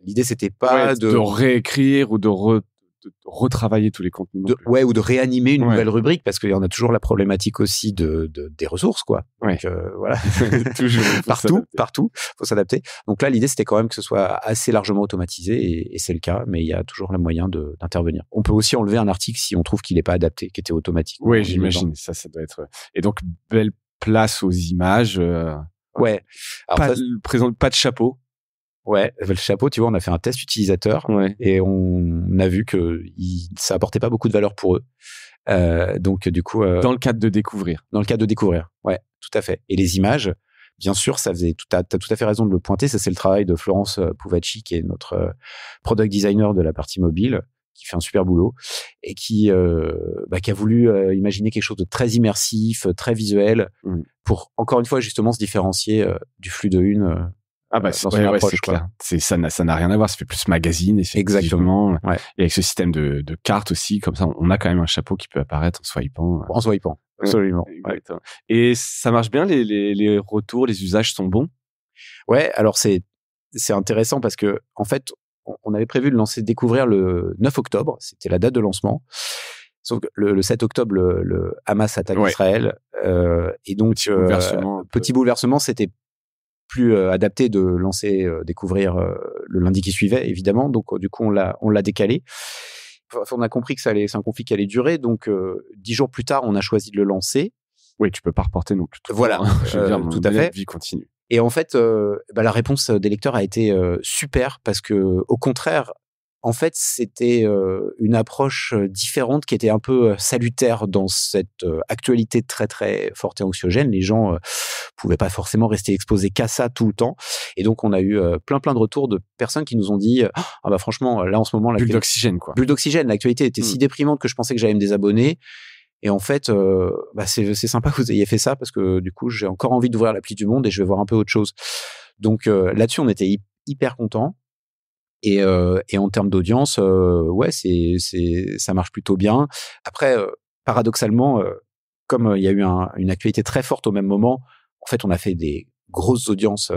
L'idée c'était pas de réécrire ou de retravailler tous les contenus. Ou de réanimer une nouvelle rubrique, parce qu'il y en a toujours la problématique aussi des ressources, quoi. Donc, voilà. Toujours. Partout. Faut s'adapter. Donc là, l'idée, c'était quand même que ce soit assez largement automatisé, et c'est le cas, mais il y a toujours le moyen d'intervenir. On peut aussi enlever un article si on trouve qu'il n'est pas adapté, qui était automatique. Oui, j'imagine. Ça doit être. Et donc, belle place aux images. Ouais. Alors, pas de chapeau. Ouais, le chapeau, tu vois, on a fait un test utilisateur et on a vu que ça apportait pas beaucoup de valeur pour eux. Donc, du coup. Dans le cadre de découvrir. Ouais, tout à fait. Et les images, bien sûr, t'as tout à fait raison de le pointer. Ça, c'est le travail de Florence Pouvacci, qui est notre product designer de la partie mobile, qui fait un super boulot et qui a voulu imaginer quelque chose de très immersif, très visuel, pour, encore une fois, justement, se différencier du flux de une. C'est clair. Ça n'a rien à voir. Ça fait plus magazine, effectivement. Exactement. Ouais. Et avec ce système de cartes aussi, comme ça, on a quand même un chapeau qui peut apparaître en swipant. Absolument. Exactement. Et ça marche bien, les retours, les usages sont bons? Ouais, alors c'est intéressant parce que, en fait, on avait prévu de découvrir le 9 octobre. C'était la date de lancement. Sauf que le 7 octobre, le Hamas attaque Israël. Et donc, petit bouleversement, c'était plus adapté de découvrir le lundi qui suivait, évidemment. Donc, du coup, on l'a décalé. On a compris que c'est un conflit qui allait durer. Donc, 10 jours plus tard, on a choisi de le lancer. Oui, tu peux pas reporter non plus. Voilà, je veux dire, tout à fait. La vie continue. Et en fait, la réponse des lecteurs a été super, parce que, au contraire, en fait, c'était une approche différente qui était un peu salutaire dans cette actualité très très forte et anxiogène. Les gens pouvaient pas forcément rester exposés qu'à ça tout le temps, et donc on a eu plein de retours de personnes qui nous ont dit franchement, là en ce moment, bulle d'oxygène, quoi. Bulle d'oxygène. L'actualité était si déprimante que je pensais que j'allais me désabonner. Et en fait, c'est sympa que vous ayez fait ça, parce que du coup, j'ai encore envie d'ouvrir l'appli du Monde et je vais voir un peu autre chose. Donc là-dessus, on était hyper contents. Et en termes d'audience, ça marche plutôt bien. Après, paradoxalement, comme il y a eu une actualité très forte au même moment, en fait, on a fait des grosses audiences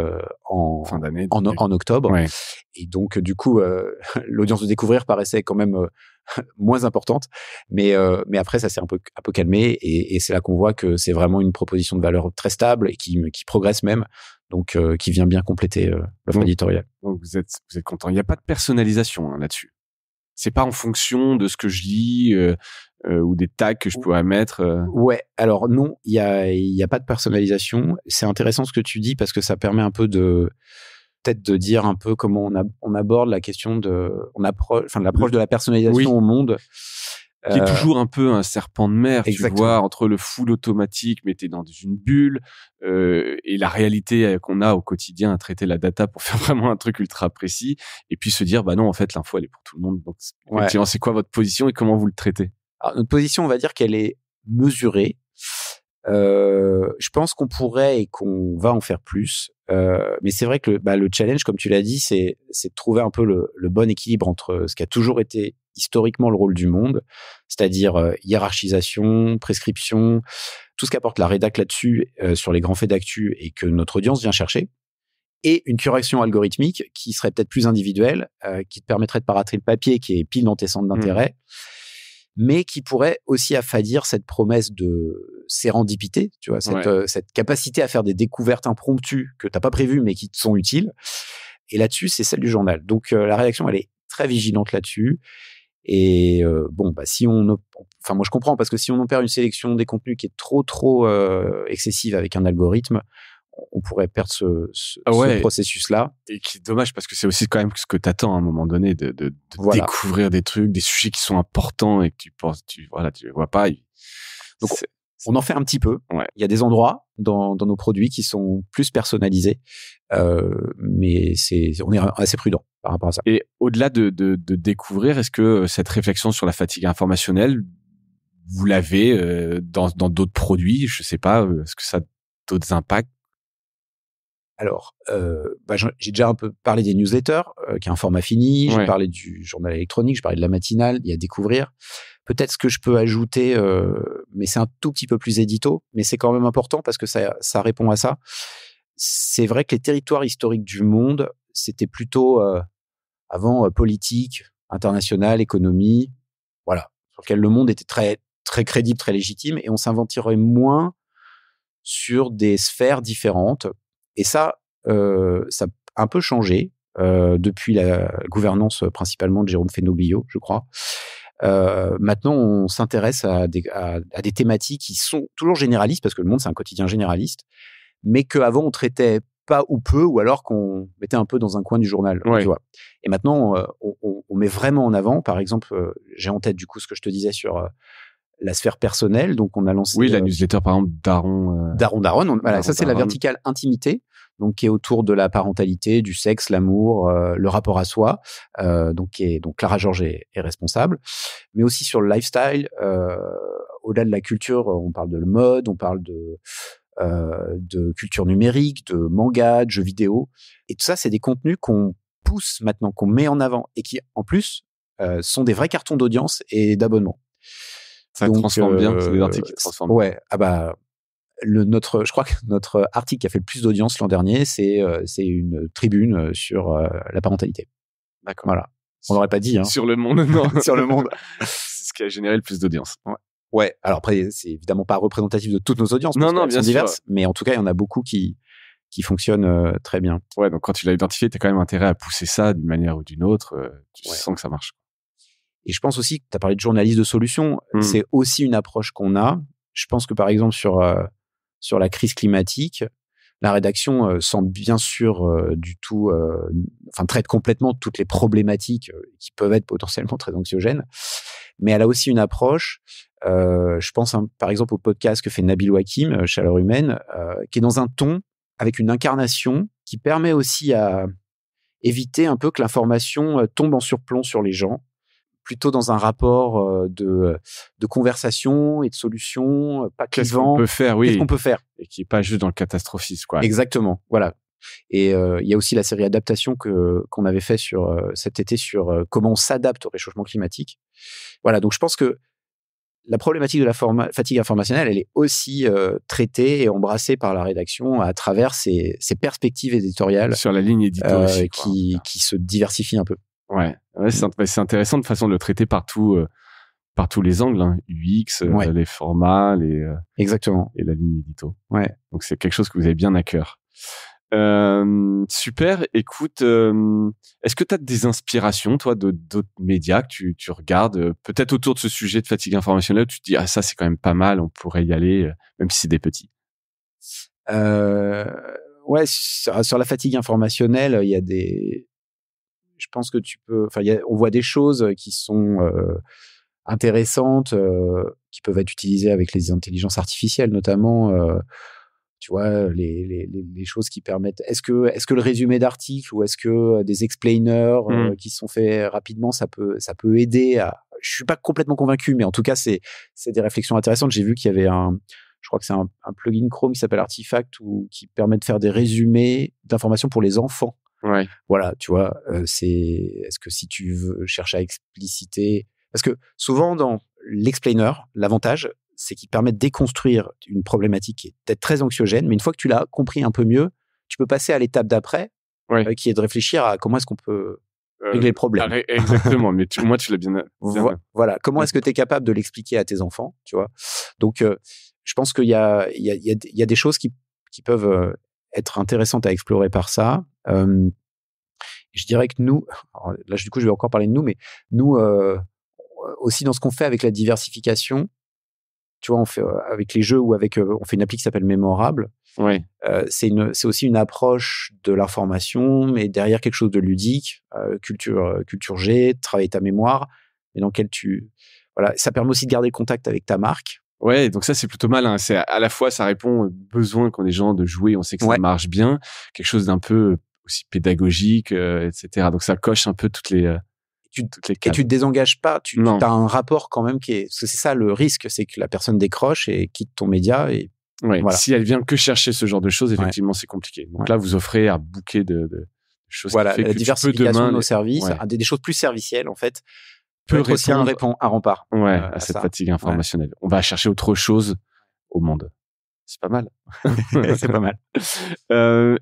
en fin d'année, en octobre. Ouais. Et donc, du coup, l'audience de découvrir paraissait quand même moins importante. Mais après, ça s'est un peu calmé. Et c'est là qu'on voit que c'est vraiment une proposition de valeur très stable et qui progresse même. Donc, qui vient bien compléter l'offre éditoriale. Donc, vous êtes content. Il n'y a pas de personnalisation là-dessus. C'est pas en fonction de ce que je lis ou des tags que je pourrais mettre. Ouais. Alors non, il y a pas de personnalisation. C'est intéressant ce que tu dis, parce que ça permet un peu peut-être de dire un peu comment on aborde la question de l'approche de la personnalisation au monde. Qui est toujours un peu un serpent de mer, exactement. Tu vois, entre le full automatique, mais t'es dans une bulle, et la réalité qu'on a au quotidien à traiter la data pour faire vraiment un truc ultra précis, et puis se dire, non, en fait, l'info, elle est pour tout le monde. Donc, effectivement, c'est quoi votre position et comment vous le traitez? Alors, notre position, on va dire qu'elle est mesurée. Je pense qu'on pourrait et qu'on va en faire plus. Mais c'est vrai que le challenge, comme tu l'as dit, c'est de trouver un peu le bon équilibre entre ce qui a toujours été historiquement le rôle du Monde, c'est-à-dire hiérarchisation, prescription, tout ce qu'apporte la rédac là-dessus, sur les grands faits d'actu et que notre audience vient chercher, et une curation algorithmique qui serait peut-être plus individuelle, qui te permettrait de paraître le papier qui est pile dans tes centres d'intérêt, mais qui pourrait aussi affadir cette promesse de sérendipité, tu vois, cette capacité à faire des découvertes impromptues que t'as pas prévues mais qui te sont utiles. Et là-dessus, c'est celle du journal. Donc la rédaction, elle est très vigilante là-dessus. Et si moi je comprends, parce que si on opère une sélection des contenus qui est trop excessive avec un algorithme, on pourrait perdre ce processus-là. Et qui est dommage parce que c'est aussi quand même ce que t'attends à un moment donné de découvrir des trucs, des sujets qui sont importants et que tu les vois pas. Donc, on en fait un petit peu. Ouais. Il y a des endroits dans nos produits qui sont plus personnalisés, mais on est assez prudent par rapport à ça. Et au-delà de découvrir, est-ce que cette réflexion sur la fatigue informationnelle, vous l'avez dans d'autres produits? Je sais pas, est-ce que ça a d'autres impacts? Alors, j'ai déjà un peu parlé des newsletters, qui est un format fini. Ouais. J'ai parlé du journal électronique, j'ai parlé de la matinale. Il y a découvrir. Peut-être ce que je peux ajouter, mais c'est un tout petit peu plus édito, mais c'est quand même important parce que ça répond à ça. C'est vrai que les territoires historiques du monde, c'était plutôt avant politique, internationale, économie, voilà, sur lequel le monde était très très crédible, très légitime, et on s'inventerait moins sur des sphères différentes. Et ça a un peu changé depuis la gouvernance principalement de Jérôme Fenoglio, je crois. Maintenant, on s'intéresse à des thématiques qui sont toujours généralistes, parce que le monde, c'est un quotidien généraliste, mais qu'avant, on traitait pas ou peu, ou alors qu'on mettait un peu dans un coin du journal. Ouais. Tu vois. Et maintenant, on met vraiment en avant. Par exemple, j'ai en tête du coup ce que je te disais sur la sphère personnelle. Donc, on a lancé la newsletter, par exemple, Daron. Daron. Voilà, ça, c'est la verticale intimité, donc qui est autour de la parentalité, du sexe, l'amour, le rapport à soi. Donc Clara Georges est responsable, mais aussi sur le lifestyle. Au-delà de la culture, on parle de mode, on parle de culture numérique, de manga, de jeux vidéo, et tout ça, c'est des contenus qu'on pousse maintenant, qu'on met en avant, et qui, en plus, sont des vrais cartons d'audience et d'abonnement. Ça transforme bien, c'est des articles qui transforment. Ouais, je crois que notre article qui a fait le plus d'audience l'an dernier, c'est une tribune sur la parentalité. D'accord. Voilà. On n'aurait pas dit, hein. Sur le monde, non. Sur le monde. C'est ce qui a généré le plus d'audience. Ouais. Alors après, c'est évidemment pas représentatif de toutes nos audiences. Non, bien sont sûr. diverses, mais en tout cas, il y en a beaucoup qui fonctionnent très bien. Ouais, donc quand tu l'as identifié, t'as quand même intérêt à pousser ça d'une manière ou d'une autre. Tu sens que ça marche. Et je pense aussi que tu as parlé de journaliste de solutions. C'est aussi une approche qu'on a. Je pense que par exemple sur la crise climatique, la rédaction sans bien sûr traite complètement toutes les problématiques qui peuvent être potentiellement très anxiogènes, mais elle a aussi une approche. Je pense par exemple au podcast que fait Nabil Wakim, Chaleur Humaine, qui est dans un ton avec une incarnation qui permet aussi à éviter un peu que l'information tombe en surplomb sur les gens, plutôt dans un rapport de conversation et de solution, pas qu'est-ce qu'on peut faire, Qu'est-ce qu'on peut faire, et qui est pas juste dans le catastrophisme, quoi. Exactement, voilà. Et il y a aussi la série adaptation qu'on avait fait cet été sur comment on s'adapte au réchauffement climatique. Voilà, donc je pense que la problématique de la fatigue informationnelle, elle est aussi traitée et embrassée par la rédaction à travers ses perspectives éditoriales sur la ligne éditoriale qui se diversifient un peu. Ouais, c'est intéressant de façon de le traiter par tous les angles, hein. UX, les formats, exactement, et la ligne édito. Ouais. Donc c'est quelque chose que vous avez bien à cœur. Super. Écoute, est-ce que tu as des inspirations, toi, d'autres médias que tu regardes, peut-être autour de ce sujet de fatigue informationnelle, tu te dis ça c'est quand même pas mal, on pourrait y aller, même si c'est des petits. Ouais, sur la fatigue informationnelle, il y a je pense que on voit des choses qui sont intéressantes, qui peuvent être utilisées avec les intelligences artificielles, notamment. Tu vois, les choses qui permettent. Est-ce que le résumé d'article ou est-ce que des explainers qui sont faits rapidement, ça peut aider à. Je suis pas complètement convaincu, mais en tout cas, c'est des réflexions intéressantes. J'ai vu qu'il y avait je crois que c'est un plugin Chrome qui s'appelle Artifact qui permet de faire des résumés d'informations pour les enfants. Ouais. Voilà, tu vois, est-ce que si tu veux chercher à expliciter, parce que souvent dans l'explainer, l'avantage, c'est qu'il permet de déconstruire une problématique qui est peut-être très anxiogène, mais une fois que tu l'as compris un peu mieux, tu peux passer à l'étape d'après, qui est de réfléchir à comment est-ce qu'on peut régler le problème. Exactement, mais moi tu l'as bien. Voilà, comment est-ce que tu es capable de l'expliquer à tes enfants, tu vois. Donc, je pense qu'il y a des choses qui peuvent être intéressantes à explorer par ça. Je dirais que nous, alors là du coup je vais encore parler de nous, mais nous aussi dans ce qu'on fait avec la diversification, tu vois, on fait avec les jeux ou avec, on fait une appli qui s'appelle Mémorable. Ouais. C'est aussi une approche de l'information, mais derrière quelque chose de ludique, culture G, travailler ta mémoire, mais dans lequel voilà, ça permet aussi de garder le contact avec ta marque. Ouais, donc ça c'est plutôt malin. C'est à la fois ça répond aux besoins qu'ont les gens de jouer, on sait que ça marche bien, quelque chose d'un peu aussi pédagogique, etc. Donc ça coche un peu toutes les et tu te désengages pas, tu as un rapport quand même parce que c'est ça le risque, c'est que la personne décroche et quitte ton média et voilà. Si elle vient que chercher ce genre de choses, effectivement c'est compliqué. Donc là vous offrez un bouquet de choses voilà, qui fait la que diversification de nos services, des choses plus servicielles en fait. Peut être aussi un rempart à cette fatigue informationnelle. On va chercher autre chose au monde. C'est pas mal. C'est pas mal.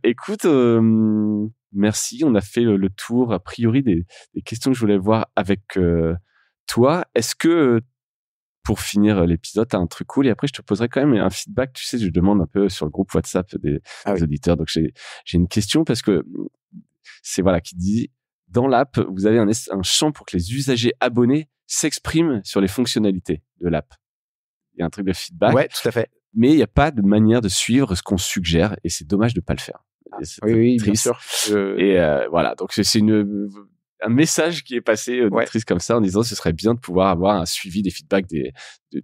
Écoute, merci. On a fait le tour, a priori, des questions que je voulais voir avec toi. Est-ce que, pour finir l'épisode, tu as un truc cool? Et après, je te poserai quand même un feedback. Tu sais, je demande un peu sur le groupe WhatsApp des auditeurs. Donc, j'ai une question parce que c'est qui dit... Dans l'app, vous avez un champ pour que les usagers abonnés s'expriment sur les fonctionnalités de l'app. Il y a un truc de feedback. Ouais, tout à fait. Mais il n'y a pas de manière de suivre ce qu'on suggère et c'est dommage de ne pas le faire. Oui, bien sûr. Et voilà, donc c'est un message qui est passé triste comme ça en disant ce serait bien de pouvoir avoir un suivi des feedbacks tu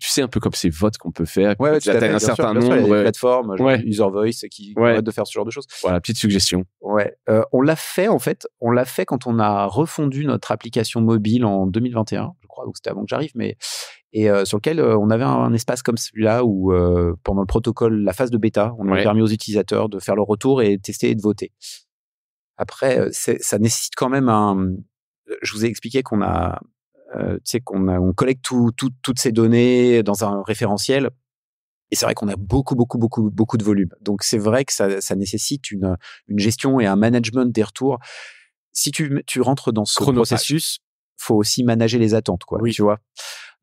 sais, un peu comme ces votes qu'on peut faire. Tu atteins un certain nombre. Il y a des plateformes, User Voice qui permettent de faire ce genre de choses. Voilà, petite suggestion. On l'a fait en fait. On l'a fait quand on a refondu notre application mobile en 2021, je crois. Donc c'était avant que j'arrive, et sur lequel on avait un espace comme celui-là où pendant le protocole, la phase de bêta, on a permis aux utilisateurs de faire leur retour et tester et de voter. Après, ça nécessite quand même je vous ai expliqué qu'on a, on collecte toutes ces données dans un référentiel. Et c'est vrai qu'on a beaucoup de volume. Donc c'est vrai que ça nécessite une gestion et un management des retours. Si tu rentres dans ce processus, faut aussi manager les attentes, quoi. Tu vois.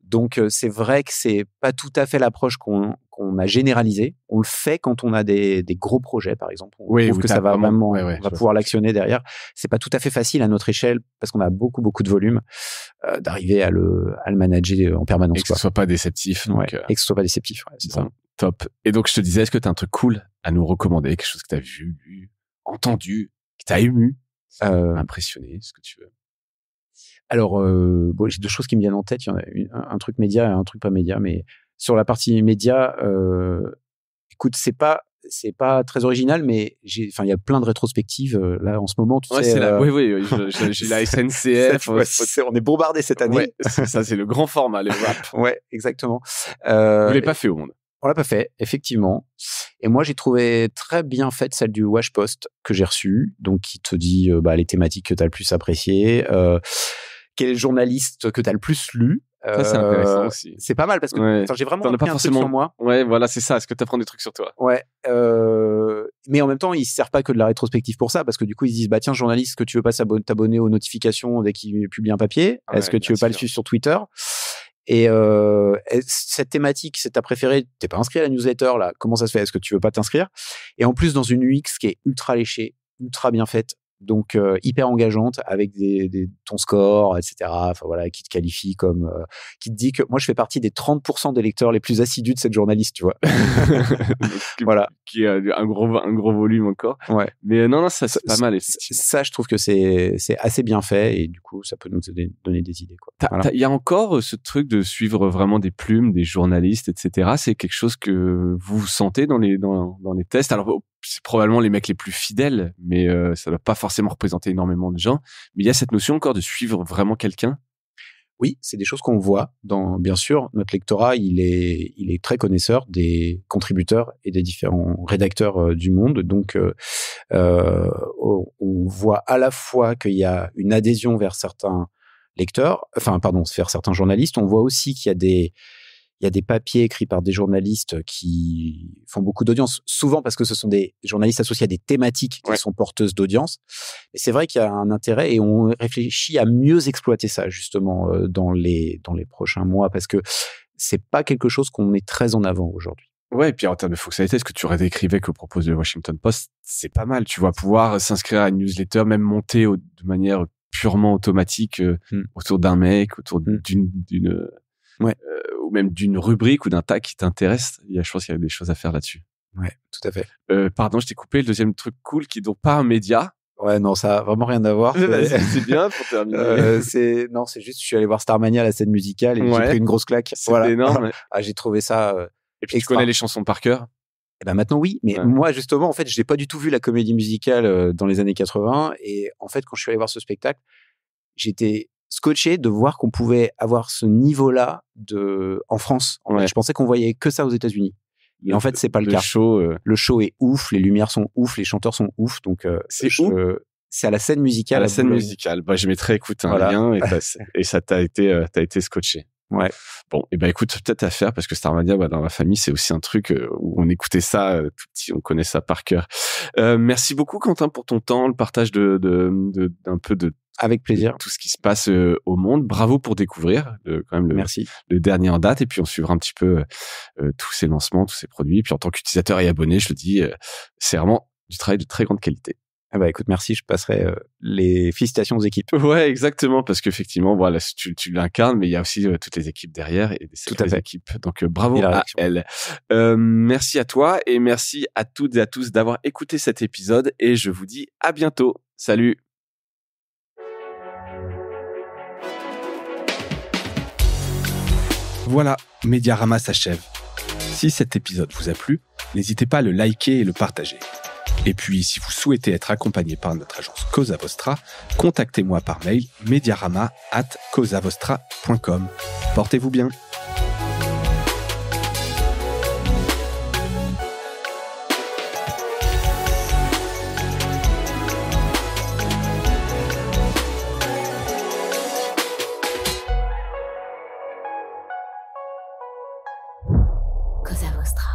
Donc c'est vrai que c'est pas tout à fait l'approche qu'on a généralisée. On le fait quand on a des gros projets, par exemple. On trouve que ça va vraiment, on va pouvoir l'actionner derrière. C'est pas tout à fait facile à notre échelle parce qu'on a beaucoup de volume d'arriver à le manager en permanence. Et que ce soit pas déceptif. Et que ce soit pas déceptif. C'est ça. Top. Et donc je te disais, est-ce que tu as un truc cool à nous recommander, quelque chose que tu as vu, entendu, qui t'a ému, impressionné, ce que tu veux. Alors, j'ai deux choses qui me viennent en tête. Il y en a un truc média et un truc pas média. Mais sur la partie média, écoute, c'est pas très original, mais il y a plein de rétrospectives là en ce moment. Tu sais, j'ai la SNCF. On est bombardé cette année. Ouais, ça c'est le grand format, les wraps. Ouais, exactement. Vous l'avez pas fait au monde. On l'a pas fait, effectivement. Et moi, j'ai trouvé très bien faite celle du Wash Post que j'ai reçue, donc qui te dit les thématiques que tu as le plus appréciées, quel est le journaliste que tu as le plus lu. Ça, c'est intéressant aussi. C'est pas mal parce que j'ai vraiment appris un truc sur moi. Ouais, voilà, c'est ça. Est-ce que tu apprends des trucs sur toi? Ouais. Mais en même temps, ils se servent pas que de la rétrospective pour ça, parce que du coup, ils se disent, tiens, journaliste, est-ce que tu veux pas t'abonner aux notifications dès qu'il publie un papier? Est-ce que tu veux pas le suivre sur Twitter? Et cette thématique, c'est ta préférée, t'es pas inscrit à la newsletter, là, comment ça se fait? Est-ce que tu veux pas t'inscrire? Et en plus, dans une UX qui est ultra léchée, ultra bien faite, donc hyper engageante, avec ton score, etc. Enfin voilà, qui te qualifie comme, qui te dit que moi je fais partie des 30% des lecteurs les plus assidus de cette journaliste, tu vois. Voilà. Qui a un gros volume encore. Ouais. Mais non, ça c'est pas mal, effectivement. Ça, je trouve que c'est assez bien fait et du coup, ça peut nous donner des idées, quoi. Il y a encore ce truc de suivre vraiment des plumes, des journalistes, etc. C'est quelque chose que vous sentez dans les tests. Alors, c'est probablement les mecs les plus fidèles, mais ça ne va pas forcément représenter énormément de gens. Mais il y a cette notion encore de suivre vraiment quelqu'un. Oui, c'est des choses qu'on voit bien sûr, notre lectorat, il est très connaisseur des contributeurs et des différents rédacteurs du monde. Donc, on voit à la fois qu'il y a une adhésion vers certains lecteurs, vers certains journalistes. On voit aussi qu'il y a des papiers écrits par des journalistes qui font beaucoup d'audience, souvent parce que ce sont des journalistes associés à des thématiques qui sont porteuses d'audience. Et c'est vrai qu'il y a un intérêt et on réfléchit à mieux exploiter ça, justement, dans les prochains mois, parce que c'est pas quelque chose qu'on met très en avant aujourd'hui. Ouais, et puis en termes de fonctionnalité, ce que tu décrivais que propose le Washington Post, c'est pas mal. Tu vas pouvoir s'inscrire à une newsletter, même monter de manière purement automatique autour d'un mec, autour d'une ou même d'une rubrique ou d'un tag qui t'intéresse, je pense qu'il y a des choses à faire là-dessus. Ouais, tout à fait. Pardon, je t'ai coupé. Le deuxième truc cool qui n'est pas un média. Ouais, non, ça a vraiment rien à voir. C'est bien pour terminer. C'est juste, je suis allé voir Starmania à la scène musicale et j'ai pris une grosse claque. C'était énorme. J'ai trouvé ça. Et puis tu connais les chansons par cœur. Et ben maintenant oui, mais moi justement en fait, j'ai pas du tout vu la comédie musicale dans les années 80 et en fait quand je suis allé voir ce spectacle, j'étais scotché de voir qu'on pouvait avoir ce niveau-là en France. En fait, je pensais qu'on voyait que ça aux États-Unis. Et en fait, c'est pas le cas. Le show est ouf, les lumières sont ouf, les chanteurs sont ouf. Donc, c'est à la scène musicale. À la scène musicale. Bah, je mettrai, écoute, un lien et ça t'as été scotché. Ouais. Bon, et ben écoute, peut-être à faire parce que Starmania, dans ma famille, c'est aussi un truc où on écoutait ça tout petit, on connaît ça par cœur. Merci beaucoup, Quentin, pour ton temps, le partage d'un peu de avec plaisir. Tout ce qui se passe au monde. Bravo pour découvrir quand même Merci. Le dernier en date. Et puis, on suivra un petit peu tous ces lancements, tous ces produits. Et puis, en tant qu'utilisateur et abonné, je le dis, c'est vraiment du travail de très grande qualité. Ah bah écoute, merci. Je passerai les félicitations aux équipes. Ouais, exactement. Parce qu'effectivement, voilà, tu l'incarnes, mais il y a aussi toutes les équipes derrière et des tout à fait. équipes. Donc, bravo à elles. Merci à toi et merci à toutes et à tous d'avoir écouté cet épisode. Et je vous dis à bientôt. Salut. Voilà, Mediarama s'achève. Si cet épisode vous a plu, n'hésitez pas à le liker et le partager. Et puis, si vous souhaitez être accompagné par notre agence Cosa Vostra, contactez-moi par mail mediarama@cosavostra.com. Portez-vous bien. Cosa Vostra.